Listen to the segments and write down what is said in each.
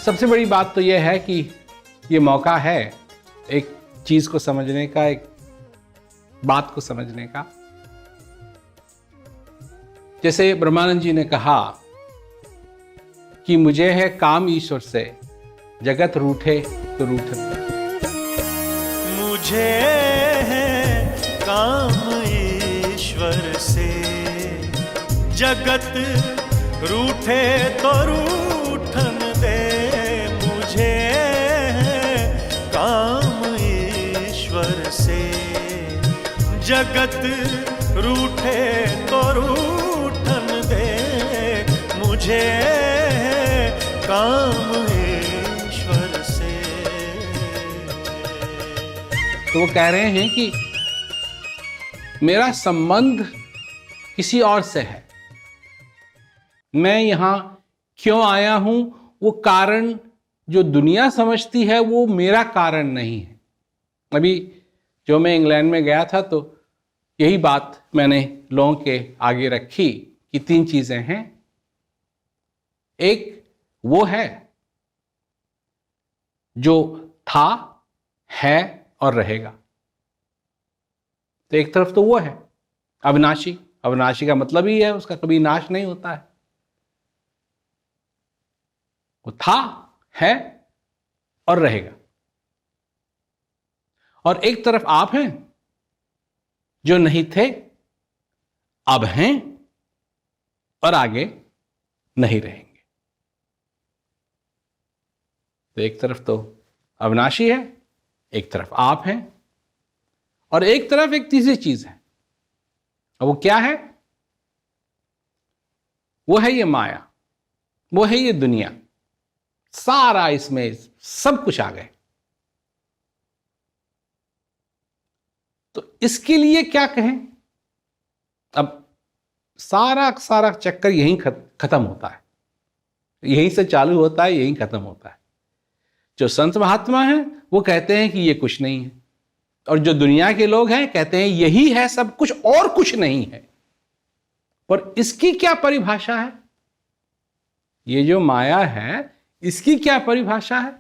सबसे बड़ी बात तो यह है कि ये मौका है एक चीज को समझने का, एक बात को समझने का। जैसे ब्रह्मानंद जी ने कहा कि मुझे है काम ईश्वर से, जगत रूठे तो रूठन दे। मुझे है काम ईश्वर से, जगत रूठे तो रूठन दे। मुझे है काम ईश्वर से, जगत रूठे तो रूठन दे। मुझे है काम ईश्वर से। तो वो कह रहे हैं कि मेरा संबंध किसी और से है, मैं यहां क्यों आया हूं, वो कारण जो दुनिया समझती है वो मेरा कारण नहीं है। अभी जो मैं इंग्लैंड में गया था तो यही बात मैंने लोगों के आगे रखी कि 3 चीजें हैं। एक वो है जो था, है और रहेगा। तो एक तरफ तो वो है अविनाशी। अविनाशी का मतलब ही है उसका कभी नाश नहीं होता है। वो था, है और रहेगा। और एक तरफ आप हैं जो नहीं थे, अब हैं और आगे नहीं रहेंगे। तो एक तरफ तो अविनाशी है, एक तरफ आप हैं, और एक तरफ एक तीसरी चीज है। और वो क्या है? वो है ये माया, वो है ये दुनिया। सारा इसमें सब कुछ आ गए। तो इसके लिए क्या कहें? अब सारा चक्कर यहीं खत्म होता है, यहीं से चालू होता है, यहीं खत्म होता है। जो संत महात्मा हैं वो कहते हैं कि ये कुछ नहीं है, और जो दुनिया के लोग हैं कहते हैं यही है सब कुछ और कुछ नहीं है। पर इसकी क्या परिभाषा है? ये जो माया है इसकी क्या परिभाषा है?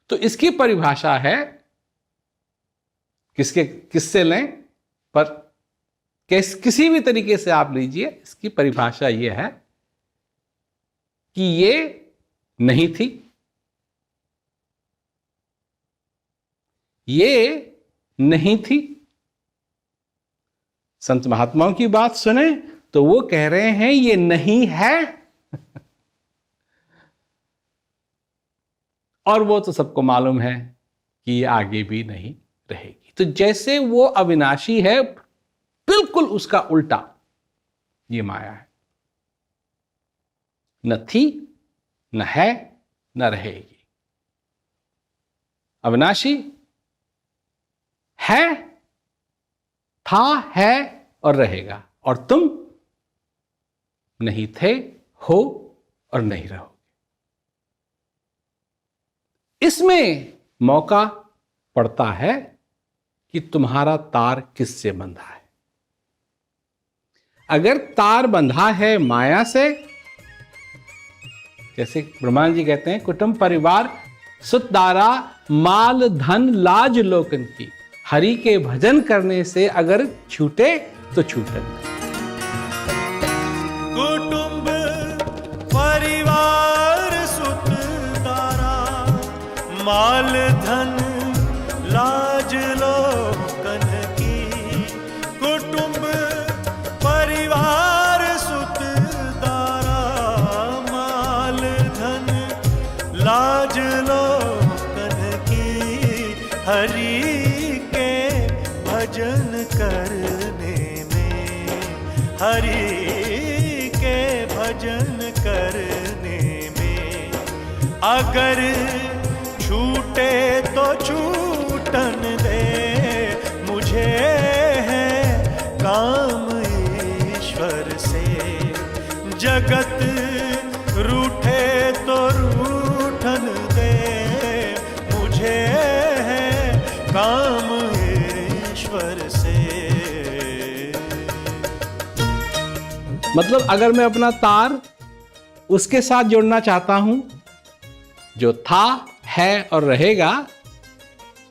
तो इसकी परिभाषा है, किससे लें, पर किसी भी तरीके से आप लीजिए, इसकी परिभाषा यह है कि ये नहीं थी, ये नहीं थी। संत महात्माओं की बात सुने तो वो कह रहे हैं ये नहीं है, और वो तो सबको मालूम है कि ये आगे भी नहीं रहेगी। तो जैसे वो अविनाशी है, बिल्कुल उसका उल्टा ये माया है। न थी, न है, न रहेगी। अविनाशी है, था, है और रहेगा, और तुम नहीं थे, हो और नहीं रहोगे। इसमें मौका पड़ता है कि तुम्हारा तार किससे बंधा है। अगर तार बंधा है माया से, जैसे ब्रह्मानंद जी कहते हैं, कुटुंब परिवार सुत दारा माल धन लाज लोकन की, हरि के भजन करने से अगर छूटे तो छूटे। कुटुंब परिवार सुत दारा माल धन लाज लोकन की। कुटुंब परिवार सुत दारा माल धन लाज लोकन की। हरि के भजन करने में, हरि के भजन करने में अगर छूटे तो छूटन दे। मुझे है काम ईश्वर से, जगत रूठे तो रूठन दे। मुझे है काम ईश्वर से। मतलब अगर मैं अपना तार उसके साथ जोड़ना चाहता हूं जो था, है और रहेगा।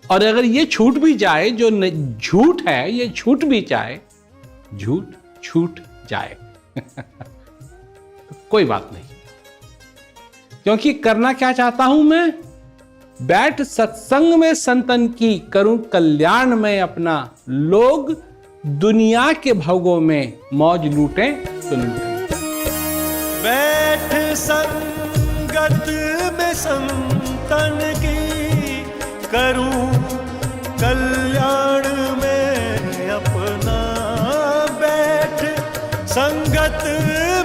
और अगर ये छूट भी जाए, जो झूठ है ये छूट भी जाए, झूठ छूट जाए तो कोई बात नहीं, क्योंकि करना क्या चाहता हूं मैं? बैठ सत्संग में संतन की, करूं कल्याण में अपना, लोग दुनिया के भोगों में मौज लूटें तो लूटें। बैठ संगत में संतन की, करूं कल्याण में अपना। बैठ संगत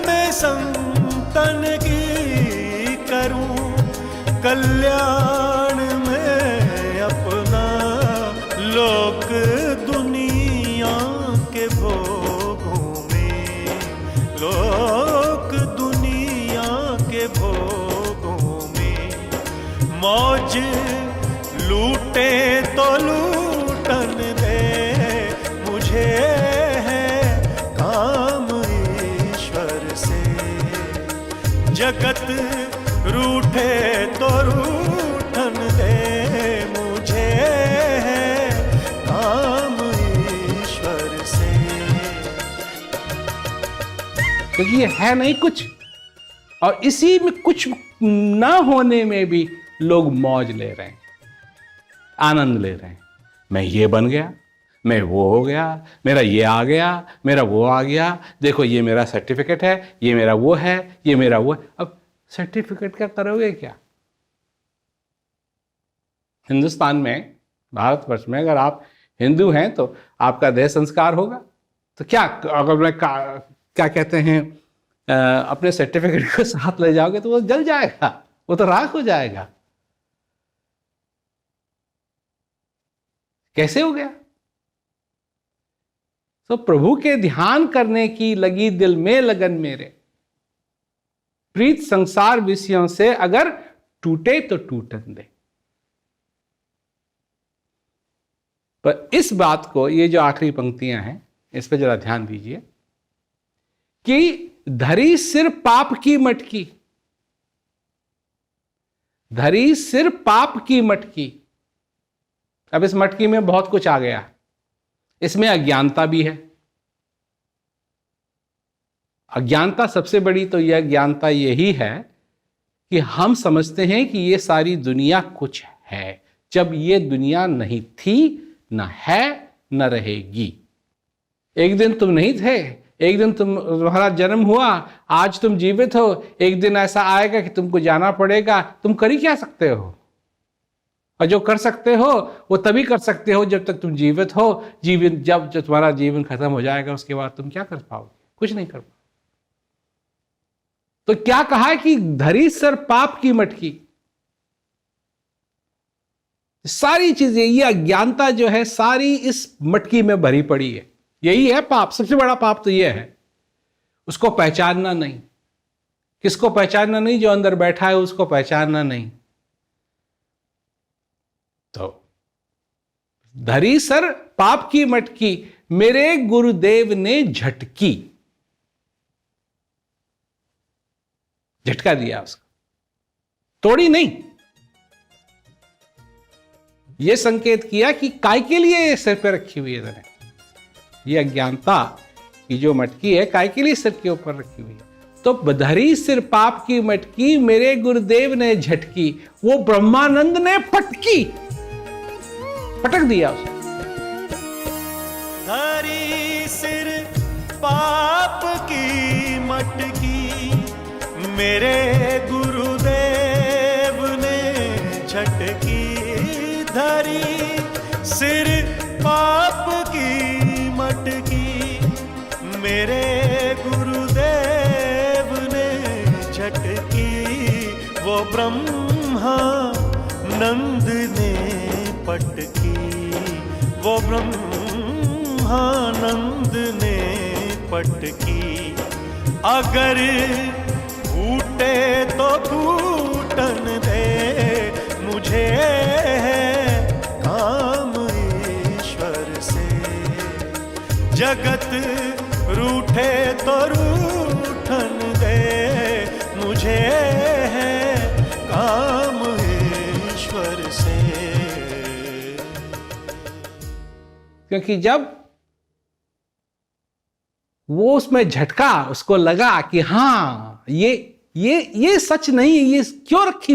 में संतन की, करूं कल्याण में अपना। लोक दुनिया के भोगों में, लोक दुनिया के भोगों में मौज लूटे तो लूटन दे। मुझे है काम ईश्वर से, जगत रूठे तो रूठन दे। मुझे है काम ईश्वर से, क्योंकि ये है नहीं कुछ, और इसी में कुछ ना होने में भी लोग मौज ले रहे हैं, आनंद ले रहे हैं। मैं ये बन गया, मैं वो हो गया, मेरा ये आ गया, मेरा वो आ गया, देखो ये मेरा सर्टिफिकेट है, ये मेरा वो है, ये मेरा वो है। अब सर्टिफिकेट क्या करोगे क्या? हिंदुस्तान में, भारतवर्ष में अगर आप हिंदू हैं तो आपका देह संस्कार होगा, तो क्या अगर मैं क्या कहते हैं अपने सर्टिफिकेट को साथ ले जाओगे तो वो जल जाएगा, वो तो राख हो जाएगा। कैसे हो गया? तो प्रभु के ध्यान करने की लगी दिल में लगन मेरे, प्रीत संसार विषयों से अगर टूटे तो टूटन दे। पर इस बात को, ये जो आखिरी पंक्तियां हैं, इस पर जरा ध्यान दीजिए कि धरी सिर पाप की मटकी, धरी सिर पाप की मटकी। अब इस मटकी में बहुत कुछ आ गया, इसमें अज्ञानता भी है। अज्ञानता सबसे बड़ी तो यह अज्ञानता यही है कि हम समझते हैं कि ये सारी दुनिया कुछ है, जब ये दुनिया नहीं थी, न है, न रहेगी। एक दिन तुम नहीं थे, एक दिन तुम्हारा जन्म हुआ, आज तुम जीवित हो, एक दिन ऐसा आएगा कि तुमको जाना पड़ेगा। तुम कर ही क्या सकते हो? और जो कर सकते हो वो तभी कर सकते हो जब तक तुम जीवित हो। जब तुम्हारा जीवन खत्म हो जाएगा उसके बाद तुम क्या कर पाओगे? कुछ नहीं कर पाओगे। तो क्या कहा है कि धरी सर पाप की मटकी। सारी चीजें, ये अज्ञानता जो है सारी इस मटकी में भरी पड़ी है। यही है पाप, सबसे बड़ा पाप तो यह है, उसको पहचानना नहीं। किसको पहचानना नहीं? जो अंदर बैठा है उसको पहचानना नहीं। तो धरी सर पाप की मटकी, मेरे गुरुदेव ने झटकी, झटका दिया उसको, तोड़ी नहीं। यह संकेत किया कि काय के लिए ये सिर पे रखी हुई है। ये अज्ञानता की जो मटकी है, काय के लिए सिर के ऊपर रखी हुई है? तो धरी सिर पाप की मटकी, मेरे गुरुदेव ने झटकी, वो ब्रह्मानंद ने पटकी, पटक दिया उसे। धरी सिर पाप की मटकी, मेरे गुरुदेव ने झटकी। धरी सिर पाप की मटकी, मेरे गुरुदेव ने झटकी। वो ब्रह्मानंद ने पटकी, वो ब्रह्मानंद ने पटकी। अगर फूटे तो फूटन दे, मुझे है काम ईश्वर से। जगत रूठे तो रूठन दे, मुझे है काम से। क्योंकि जब वो उसमें झटका, उसको लगा कि हाँ ये सच नहीं है, ये क्यों रखी